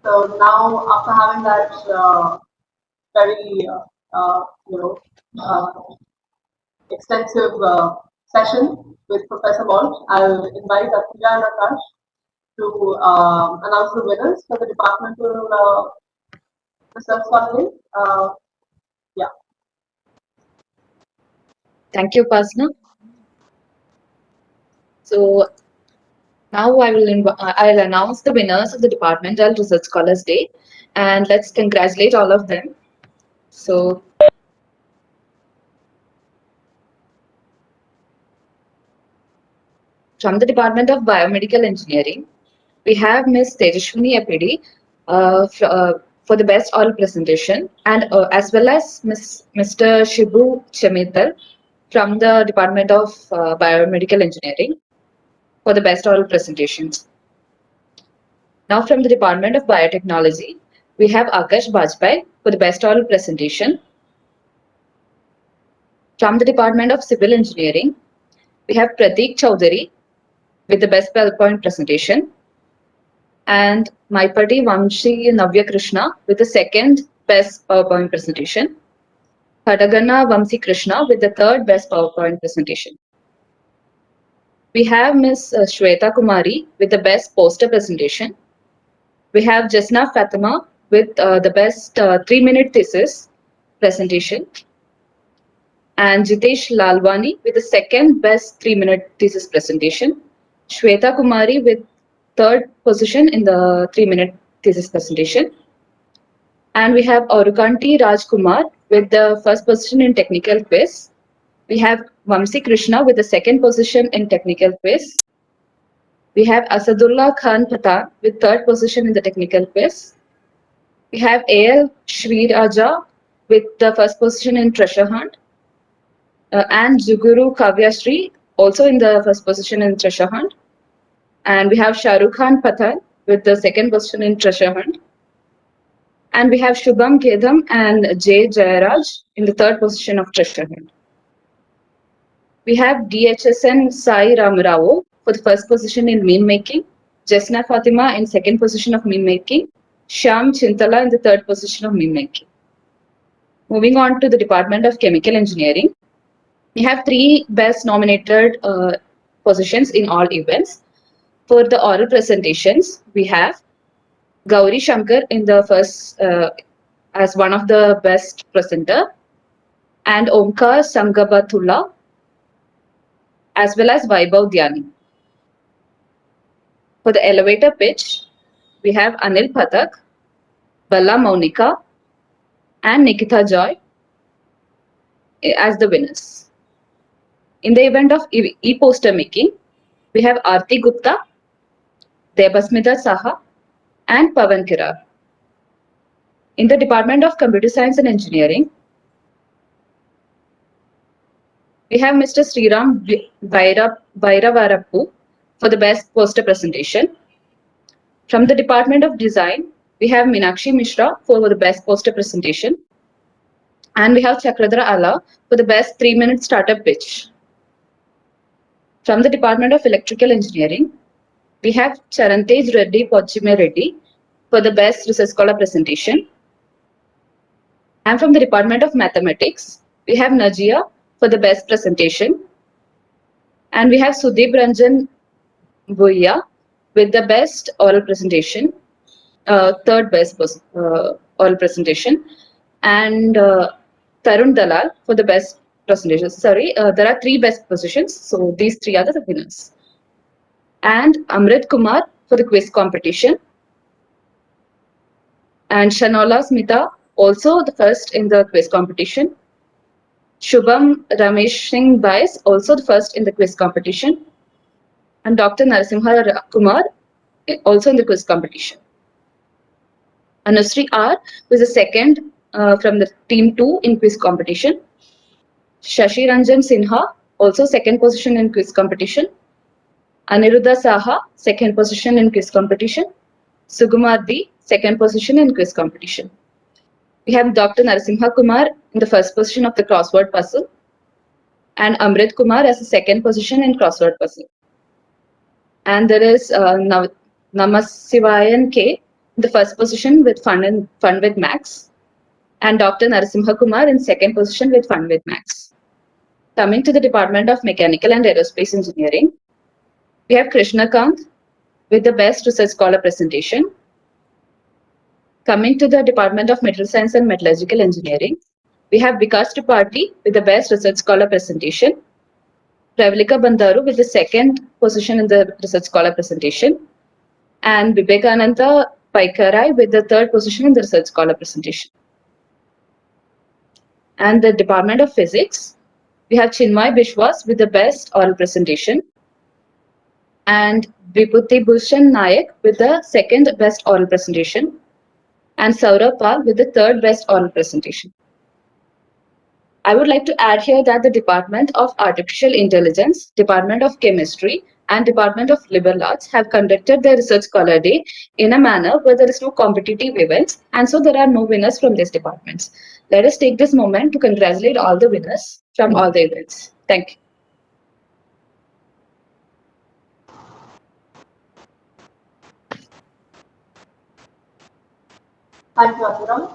So now, after having that very, you know, uh, extensive session with Professor Walsh, I'll invite Akhila and Akash to announce the winners for the departmental research funding. Yeah. Thank you, Pasna. So now I'll announce the winners of the Departmental Research Scholars Day, and let's congratulate all of them. So from the Department of Biomedical Engineering, we have Ms. Tejashwini Epidi for the best oral presentation, and as well as Mr. Shibu Chemital from the Department of Biomedical Engineering for the best oral presentations. Now from the Department of Biotechnology, we have Akash Bajpai for the best oral presentation. From the Department of Civil Engineering, we have Prateek Chowdhury with the best PowerPoint presentation, and Maipati Vamshi Navya Krishna with the second best PowerPoint presentation, Kadagana Vamsi Krishna with the third best PowerPoint presentation. We have Ms. Shweta Kumari with the best poster presentation. We have Jasna Fatima with the best 3-minute thesis presentation, and Jitesh Lalwani with the second best 3-minute thesis presentation. Shweta Kumari with third position in the 3-minute thesis presentation. And we have Aurukanti Rajkumar with the first position in technical quiz. We have Vamsi Krishna with the second position in technical quiz. We have Asadullah Khan Pathan with third position in the technical quiz. We have A.L. Shreeraja with the first position in treasure hunt. And Juguru Kavyashree also in the first position in treasure hunt. And we have Shahrukh Khan Pathan with the second position in treasure hunt. And we have Shubham Kedam and J. Jayaraj in the third position of treasure hunt. We have DHSN Sai Ramarao for the first position in meme making, Jasna Fatima in second position of meme making, Shyam Chintala in the third position of meme making. Moving on to the Department of Chemical Engineering, we have 3 best nominated positions in all events. For the oral presentations, we have Gauri Shankar in the first as one of the best presenter, and Omkar Sangabatullah as well as Vaibhav Dhyani. For the elevator pitch, we have Anil Pathak, Bala Maunika, and Nikita Joy as the winners. In the event of e-poster making, we have Aarti Gupta, Debasmita Saha, and Pavan Kirar. In the Department of Computer Science and Engineering, we have Mr. Sriram Bhairavarappu for the best poster presentation. From the Department of Design, we have Meenakshi Mishra for the best poster presentation. And we have Chakradhara Ala for the best 3-minute startup pitch. From the Department of Electrical Engineering, we have Charantej Reddy Pochime Reddy for the best research scholar presentation. And from the Department of Mathematics, we have Najia for the best presentation. And we have Sudeep Ranjan Bhuiya with the best oral presentation, third best oral presentation. And Tarun Dalal for the best presentation. Sorry, there are 3 best positions, so these 3 are the winners. And Amrit Kumar for the quiz competition. And Shanola Smita also the first in the quiz competition. Shubham Ramesh Singh Bais also the first in the quiz competition. And Dr. Narasimha Kumar also in the quiz competition. Anusri R, who is the second from the team 2 in quiz competition. Shashi Ranjan Sinha, also second position in quiz competition. Aniruddha Saha, second position in quiz competition. Sukumar D, second position in quiz competition. We have Dr. Narasimha Kumar in the first position of the crossword puzzle, and Amrit Kumar as the second position in crossword puzzle. And there is Namasivayan K the first position with Fun with Max, and Dr. Narasimha Kumar in second position with Fun with Max. Coming to the Department of Mechanical and Aerospace Engineering, we have Krishna Kant with the Best Research Scholar presentation. Coming to the Department of Material Science and Metallurgical Engineering, we have Vikas Tripathi with the Best Research Scholar presentation, Pravalika Bandaru with the second position in the Research Scholar presentation, and Vivekananda Paikarai with the third position in the Research Scholar presentation. And the Department of Physics, we have Chinmay Bishwas with the Best Oral presentation, and Vibhuti Bhushan Nayak with the second Best Oral presentation, and Saurabh Pal with the third Best Oral presentation. I would like to add here that the Department of Artificial Intelligence, Department of Chemistry, and Department of Liberal Arts have conducted their Research Scholar Day in a manner where there is no competitive events, and so there are no winners from these departments. Let us take this moment to congratulate all the winners from all the events. Thank you. Thank you, Asuram.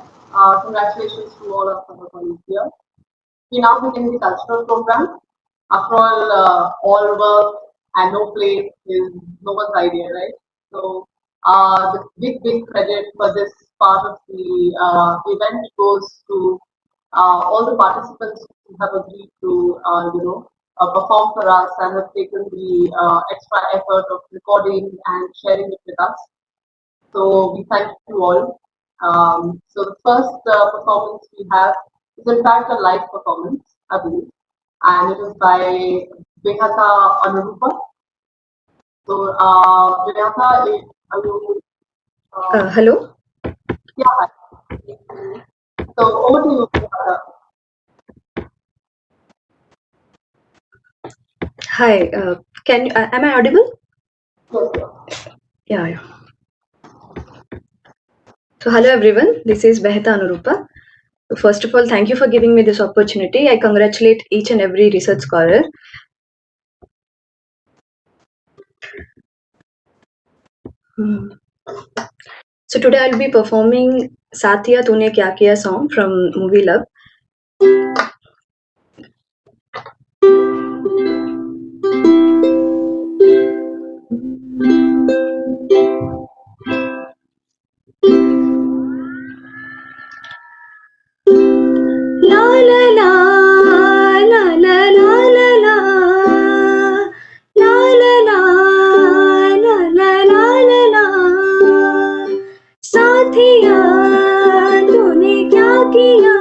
Congratulations to all of our colleagues here. We now begin the cultural program. After all work and no play is no one's idea, right? So, the big credit for this part of the event goes to all the participants who have agreed to, perform for us and have taken the extra effort of recording and sharing it with us. So we thank you all. So the first performance we have is in fact a live performance, I believe, and it is by Behata Anurupa. So Behata, are you? Hello. Yeah. So over to you, Behata. Hi. Can you? Am I audible? Yes. Yeah. So hello everyone. This is Behata Anurupa. So first of all, thank you for giving me this opportunity. I congratulate each and every research scholar. So today I'll be performing Satya Tune Kya Kiya song from movie Love. La la la la la la la la la la la la la la la la साथिया तूने क्या किया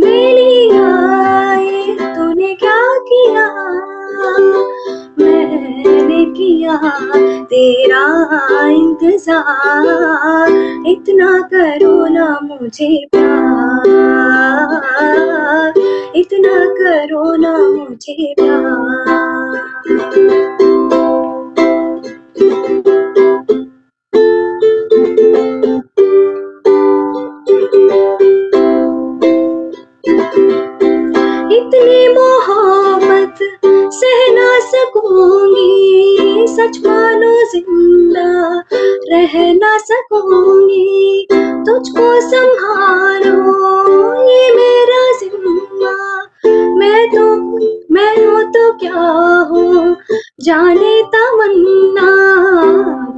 मेरी आए तूने क्या किया मैंने किया तेरा इंतजार इतना करो ना मुझे प्यार इतना करो ना मुझे प्यार इतनी मोहब्बत सह ना सकूंगी सच मानो जिंदा रह ना सकूंगी तुझको संभालो ये मेरा जिम्मा मैं हूँ तो क्या हूँ जाने तमन्ना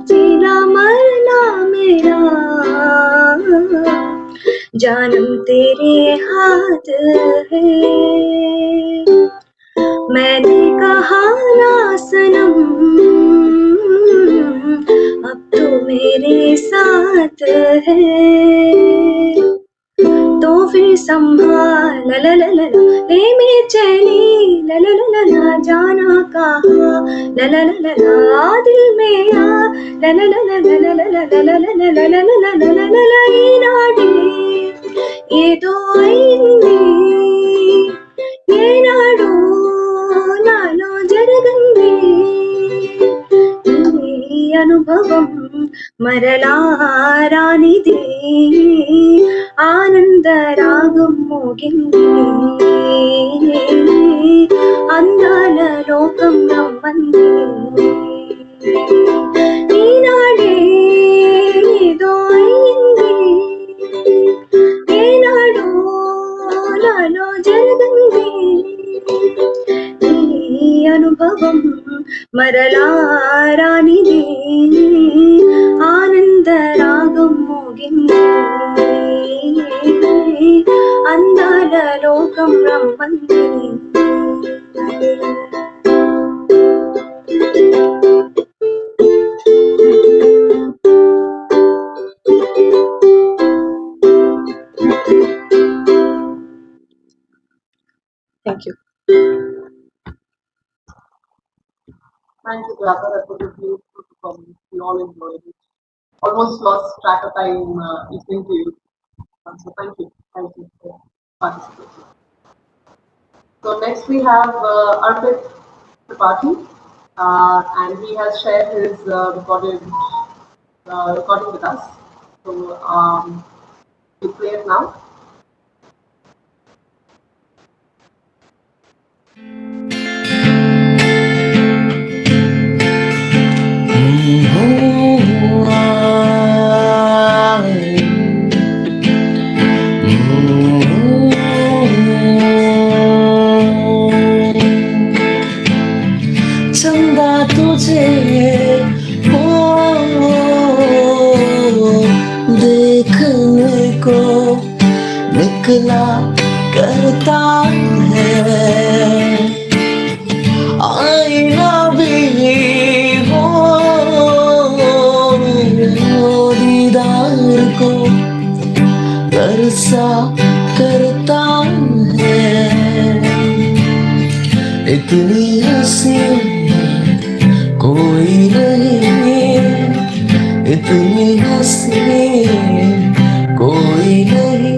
जीना मरना मेरा जानम तेरे हाथ है मैंने कहा ना सनम अब तो मेरे साथ है तो फिर संभाल ला ला ला ला ले मेरे चली ला ला ला ला जाना कहा ला ला ला ला दिल में आ ला ला ला ला ला ला ला ला ला ला ला ला ला ला ला ఈనాడే ఏదో అయింది ఏనాడు నాలో జరగంది ఈ అనుభవం మరలా రానిది ఆనంద రాగం మోగింది అందాల లోకం రమ్మంది ఈనాడే అనుభవం మరలా రానిది ఆనంద రాగం మోగింది అందాల లోకం రమ్మంది Thank you. Thank you, Prabha. That was a beautiful performance. We all enjoyed it. Almost lost track of time listening to you. So thank you. Thank you for participating. So next we have Arpit Tripathi, and he has shared his recording with us. So we play it now. चंदा तुझे देखने को निकला करता है आईना भी वो दीदार को तरसा करता है इतनी हंसी कोई नहीं इतनी हंसी कोई नहीं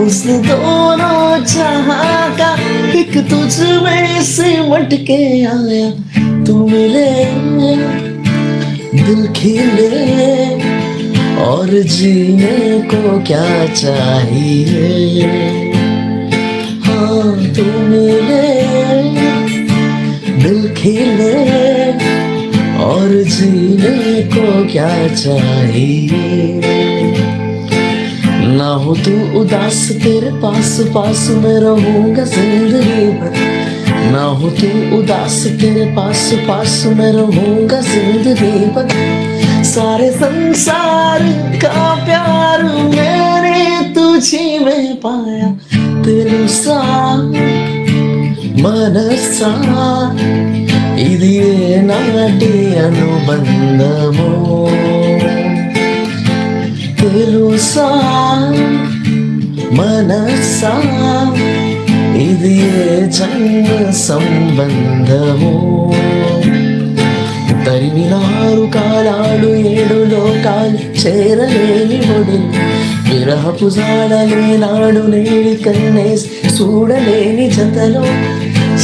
उसने दोनों जहां का एक तुझ में सिमट के आया तू मिले दिल खिले और जीने को क्या चाहिए हाँ तू मिले दिल खिले और जीने को क्या चाहिए ना हो तू उदास तेरे पास पास मैं रहूंगा जिंदगी भर ना हो तू उदास तेरे पास पास मैं रहूंगा जिंदगी भर सारे संसार का प्यार मैंने तुझी में पाया తెలుసా మనసా ఇది నాటి అనుబంధము తెలుసా మనసా ఇది జన్మ సంబంధము తరిమినారు కాలాలు ఏడు లోకాలు చేరలేని ఒడిలు విరహపు జాడలేనాడు నేడి కన్నేసి చూడలేని జతలో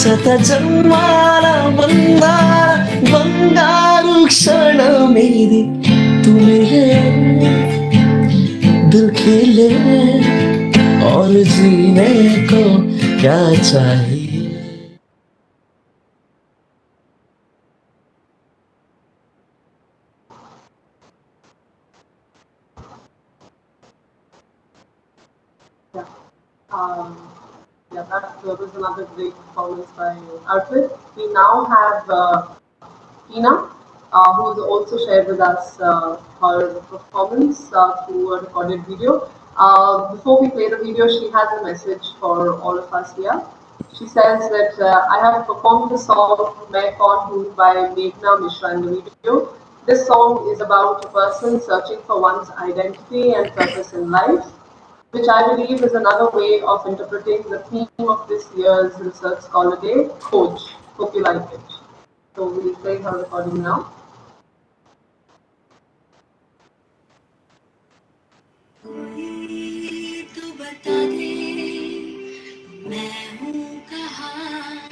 శత జన్మాల బంగార బంగారు క్షణమిది తుమిలే दिल खिले और जीने को क्या चाहिए That was another great performance by Arpit. We now have Tina, who has also shared with us her performance through a recorded video. Before we play the video, she has a message for all of us here. She says that I have performed the song Main Kaun Hoon by Meghna Mishra in the video. This song is about a person searching for one's identity and purpose in life, which I believe is another way of interpreting the theme of this year's Research Scholar Day, Khoj. Hope you like it. So we'll play her recording now. तो बता दे मैं हूँ कहाँ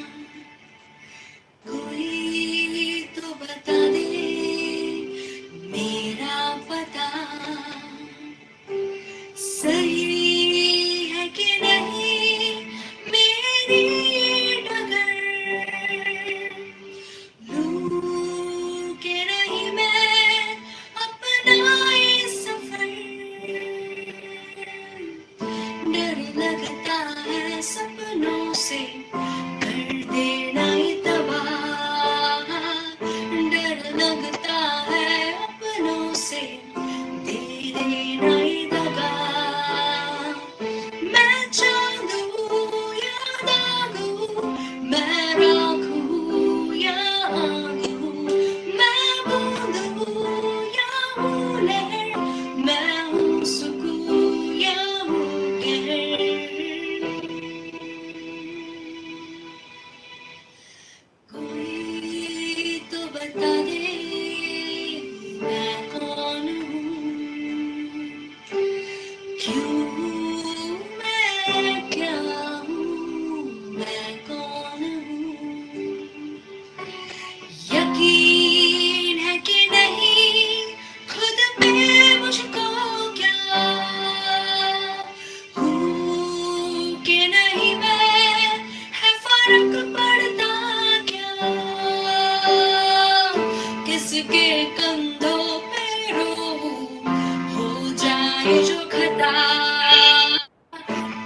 कोई तो बता दे मेरा पता सही है कि नहीं मेरी डगर लूं के नहीं मैं अपना ये सफर डर कंधों पे रोऊं, हो जाए जो खता,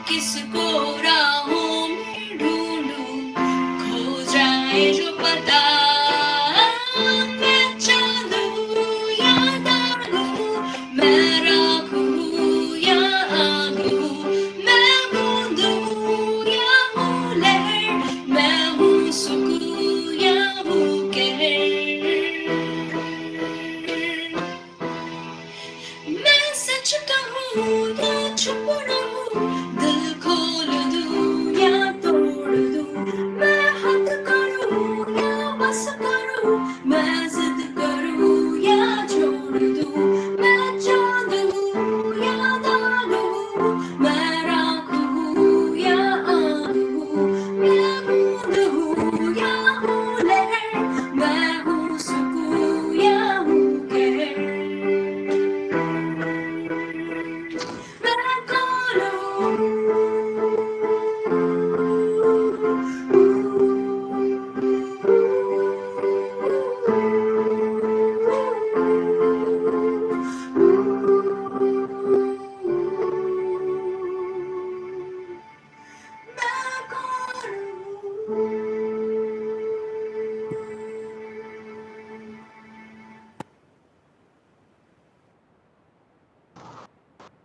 किसको राहों में ढूंढूं, खो जाए जो पता, मैं चांद हूँ या दाग हूँ, मैं राख हूँ या आग हूँ, मैं बूंद हूँ या हूँ लहर, मैं हूँ सुकून या हूँ कहर, मैं सच कहूँ या चुप रहूँ, दिल खोल दूँ या तोड़ दूँ, मैं हद करूँ या बस करूँ, मैं जिद करूँ या छोड़ दूँ, मैं चांद हूँ या दाग हूँ, मैं राख हूँ या आग हूँ, मैं बूंद हूँ या हूँ लहर, मैं हूँ सुकून या हूँ कहर, मैं कौन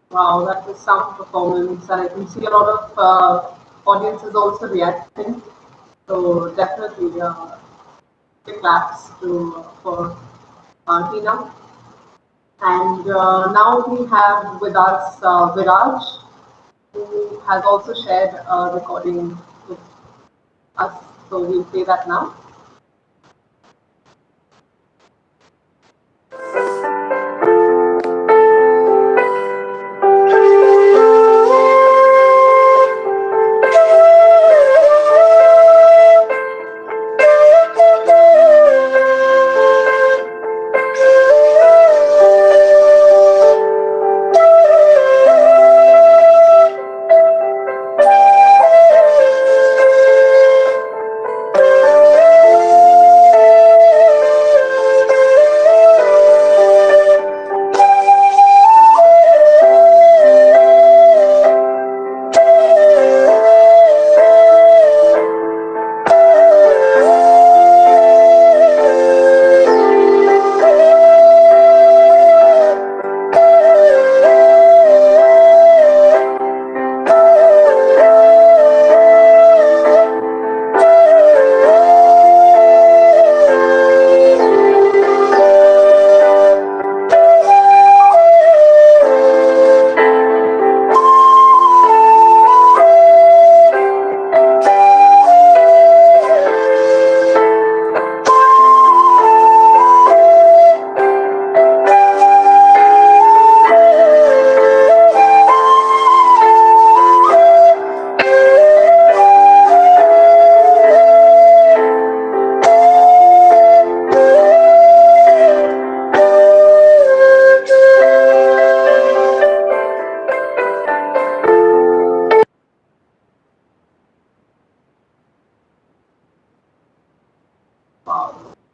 Wow, that was some performance, and I can see a lot of audiences also reacting. So definitely, big claps to for Tina. And now we have with us Viraj, who has also shared a recording with us. So we'll play that now.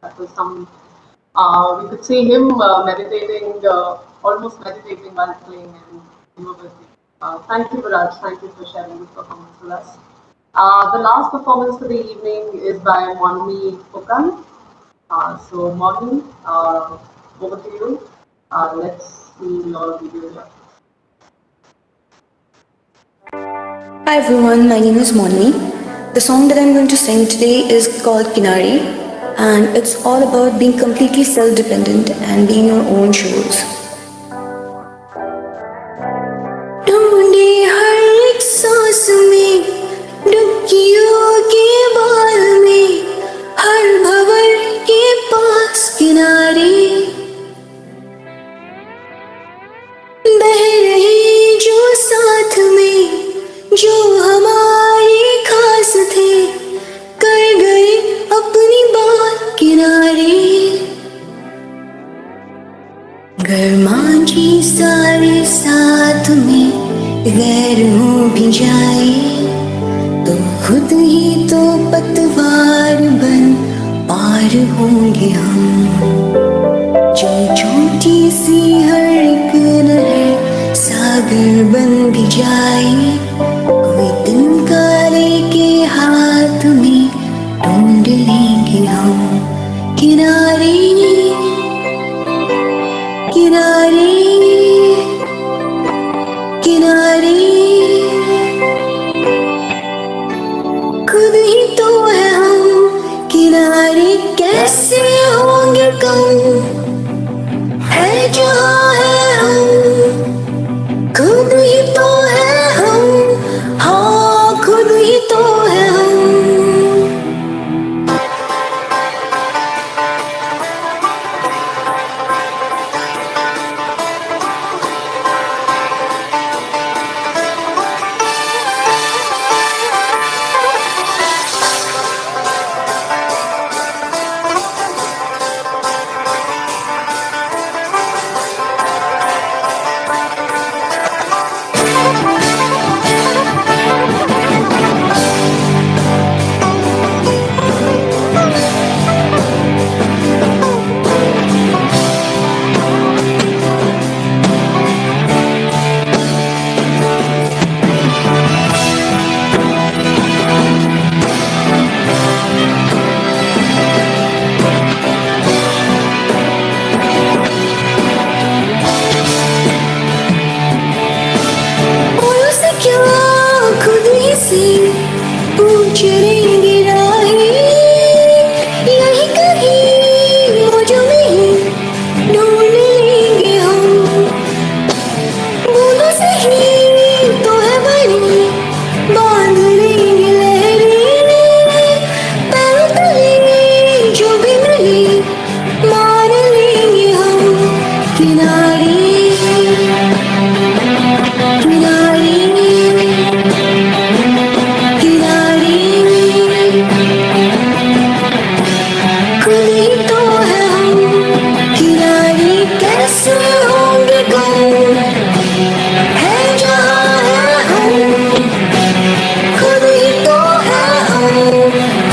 That was some. We could see him meditating, almost meditating while playing in university. Thank you, Viraj. Thank you for sharing this performance with us. The last performance for the evening is by Monmi Okan. So, Monmi, over to you. Let's see your video here. Hi everyone, my name is Moni. The song that I'm going to sing today is called Kinari, and it's all about being completely self-dependent and being your own shoes. ढूंढे हर एक सांस में, डुबकियों के बाल में, हर भंवर के पास किनारे बह रहे जो साथ में, जो हमारे खास थे, कर गए अपनी बात किनारे। गर्मांची सारे साथ में गैर हो भी जाए, तो खुद ही तो पतवार बन पार होंगे हम। अगर बन भी जाए कोई तिनका लेके हाथ में, ढूंढ लेंगे हम किनारे किनारे किनारे। खुद ही तो है हम किनारे, कैसे होंगे कम, है जहाँ है हम, खुद ही तो है हम, हाँ खुद ही तो है हम। बोलो से क्या खुद ही से पूछ लेंगे राहें, यही कहीं मौजों में ही ढूंढ लेंगे हम। बोलो से ही तो है बनी, बांध लेंगे लहरें, पैरों तले जो भी मिली मार लेंगे हम किनारे किनारे किनारे। खुद ही तो है हम किनारे, कैसे होंगे कम, है जहाँ है हम, खुद ही तो है हम,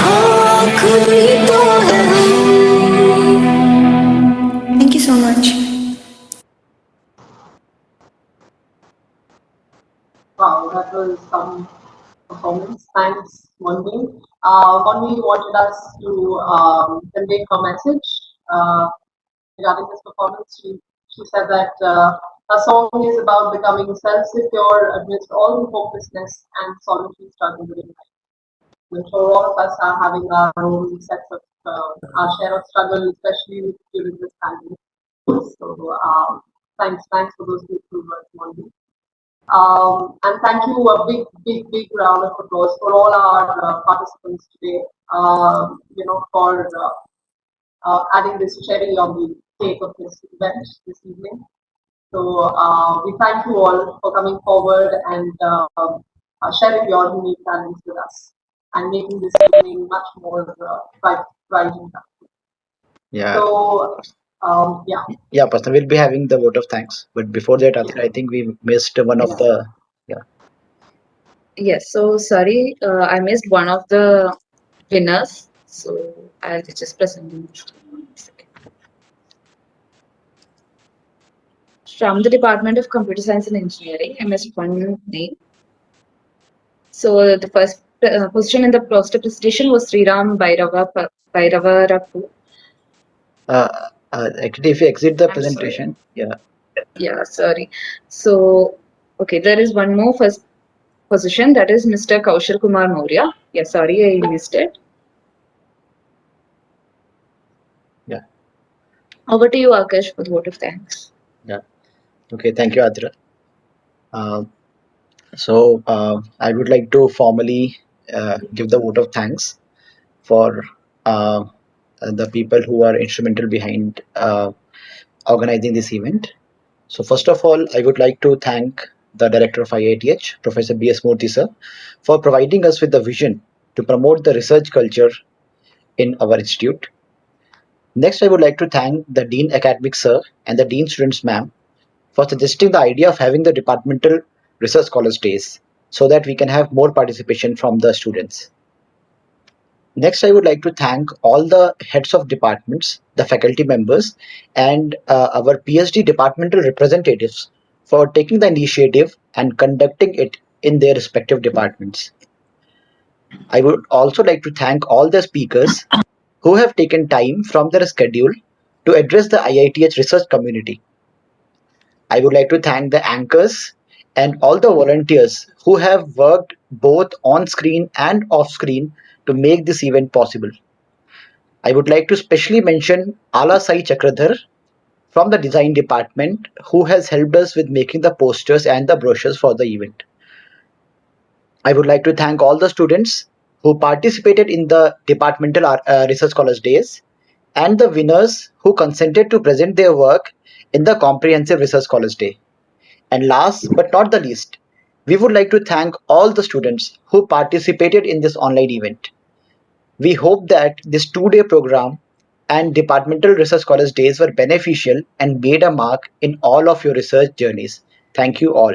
हाँ खुद ही तो है हम। Thank you so much. Wow, that was some performance. Thanks, Monvi. Monvi wanted us to convey her message regarding this performance. She said that her song is about becoming self-secure amidst all the hopelessness and solitary struggle within life. I'm sure all of us are having our own sets of our share of struggle, especially during this pandemic. So thanks for those beautiful words, Monvi. And thank you, a big round of applause for all our participants today. For adding this cherry on the cake of this event this evening. So we thank you all for coming forward and sharing your unique talents with us and making this evening much more bright and happy. Yeah. So Yeah, Pastor, we'll be having the vote of thanks. But before that, I think we missed one of the. Yeah. Yes, so sorry, I missed one of the winners. So I'll just present them. One second. From the Department of Computer Science and Engineering, I missed one name. So the first position in the poster presentation was Sriram Bhairavarapu. Actually, if you exit the I'm presentation, yeah. Yeah, sorry. So, okay, there is one more first position, that is Mr. Kaushal Kumar Maurya. Yeah, sorry, I missed it. Yeah. Over to you, Akash, for the vote of thanks. Yeah. Okay, thank you, Adra. So I would like to formally give the vote of thanks for the people who are instrumental behind organizing this event. So first of all, I would like to thank the director of IITH, Professor B.S. Murthy sir, for providing us with the vision to promote the research culture in our institute. Next, I would like to thank the Dean Academic sir and the Dean Students ma'am for suggesting the idea of having the departmental research scholars days so that we can have more participation from the students. Next, I would like to thank all the heads of departments, the faculty members, and our PhD departmental representatives for taking the initiative and conducting it in their respective departments. I would also like to thank all the speakers who have taken time from their schedule to address the IITH research community. I would like to thank the anchors and all the volunteers who have worked both on screen and off screen to make this event possible. I would like to specially mention Ala Sai Chakradhar from the design department who has helped us with making the posters and the brochures for the event. I would like to thank all the students who participated in the departmental research scholars days and the winners who consented to present their work in the comprehensive research scholars day. And last but not the least, we would like to thank all the students who participated in this online event. We hope that this 2-day program and departmental research scholars days were beneficial and made a mark in all of your research journeys. Thank you all.